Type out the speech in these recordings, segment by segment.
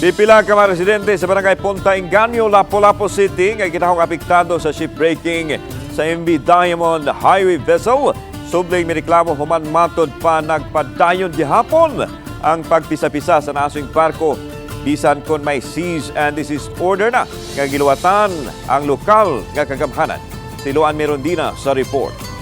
Pipila ka mga residente sa barangay Punta Engaño, Lapu-Lapu City nga ginahong apektado sa shipbreaking sa MV Diamond Highway vessel. Subling mireklamo human matod pa nagpadayon gihapon ang pagpisa-pisa sa nasing barko bisan kon may cease and desist order na nga giluwatan ang lokal nga kagamhanan. Tiluan Merondina sa report.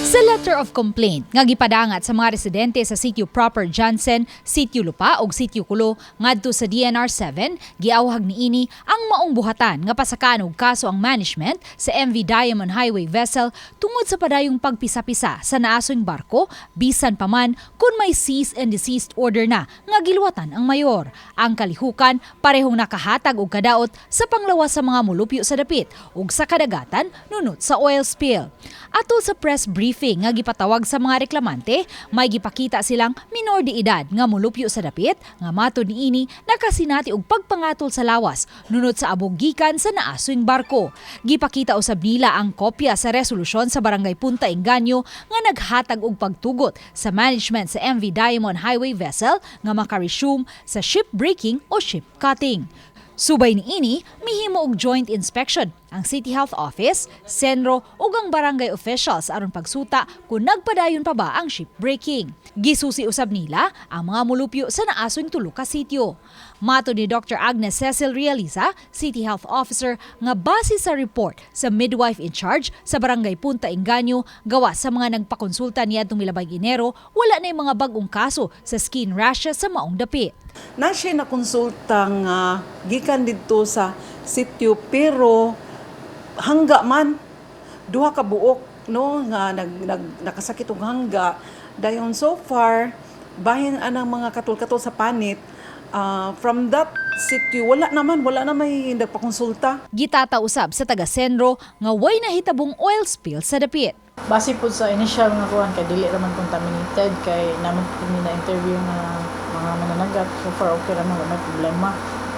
Sa letter of complaint nga gipadangat sa mga residente sa Sitio Proper Johnson, Sitio Lupa ug Sitio Kulo ngadto sa DNR7, giawhag niini ang maong buhatan nga pasakan og kaso ang management sa MV Diamond Highway vessel tungod sa padayong pagpisa-pisa sa naasong barko bisan pa man kun may cease and desist order na nga giluwatan ang mayor. Ang kalihukan parehong nakahatag og kadaot sa panglawas sa mga mulupyo sa dapit ug sa kadagatan nunot sa oil spill. Atol sa press briefing nga gipatawag sa mga reklamante, may gipakita silang minor de edad nga mulupyo sa dapit nga matod niini nakasinati og pagpangatol sa lawas nunot sa abog gikan sa naaswing barko. Gipakita usab nila ang kopya sa resolusyon sa Barangay Punta Engaño nga naghatag og pagtugot sa management sa MV Diamond Highway vessel nga makaresume sa shipbreaking o ship cutting. Subay niini, mihimo og joint inspection ang City Health Office, Senro ug ang barangay officials aron pagsuta kung nagpadayon pa ba ang shipbreaking. Gisusi usab nila ang mga mulupyo sa naaswing tulo ka sitio. Mato ni Dr. Agnes Cecil Realiza, City Health Officer, nga base sa report sa midwife in charge sa barangay Punta Engaño gawa sa mga nagpakonsulta niadtong milabay Enero, wala na mga bagong kaso sa skin rashes sa maong dapit. Na siya nakonsulta nga gikan didto sa sitio pero hangga man duha ka buok no nga nakasakit og hangga dayon so far bahin anang mga katul-katul sa panit from that sitio wala na may nagpakonsulta. Gitata usab sa taga Senro nga way nahitabong oil spill sa dapit. Base po sa initial nga kuhan kay dili raman contaminated kay naman kami na interview nga mga mananagat so far okay raman may problema.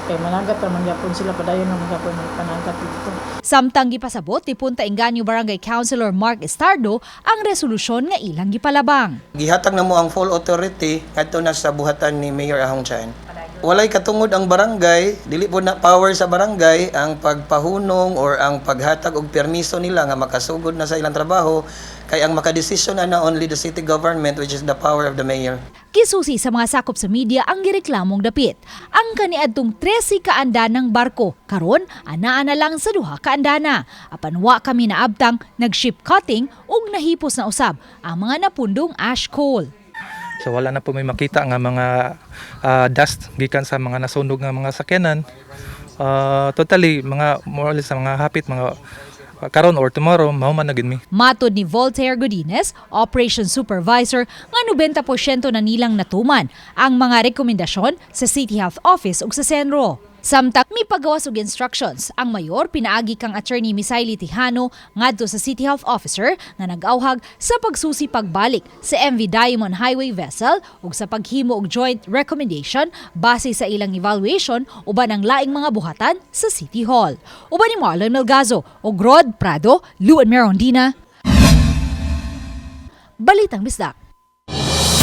Kay managat raman gyapon sila padayon naman gyapon panagat dito. Samtang gipasabot ni Punta Engaño Barangay Councilor Mark Estardo ang resolusyon nga ilang gipalabang. Gihatag na mo ang full authority ngadto na sa buhatan ni Mayor Ahong Chan. Walay katungod ang barangay, dili po na power sa barangay ang pagpahunong or ang paghatag og permiso nila nga makasugod na sa ilang trabaho kay ang makadesisyon na only the city government which is the power of the mayor. Kisusi sa mga sakop sa media ang gireklamong dapit. Ang kaniadtong 13 ka andanang barko, karon anaa na lang sa 2 ka andana. Apan wa kami naabtang nag-ship cutting ug nahipos na usab ang mga napundong ash coal. So wala na po may makita nga mga dust gikan sa mga nasunog nga mga sakyanan. Totally mga more or less mga hapit mga karon or tomorrow mao man na gid mi. Matod ni Voltaire Godinez, Operations Supervisor, nga 90% na nilang natuman ang mga rekomendasyon sa City Health Office ug sa Senro. Samtang mipagawas og instructions, ang mayor pinaagi kang Attorney Misaili Tijano ngadto sa City Health Officer nga nag-awhag sa pagsusi pagbalik sa MV Diamond Highway vessel ug sa paghimo og joint recommendation base sa ilang evaluation uban ang laing mga buhatan sa City Hall. Uban ni Marlon Melgazo ug Rod Prado, Luan Merondina. Balitang Bisdak.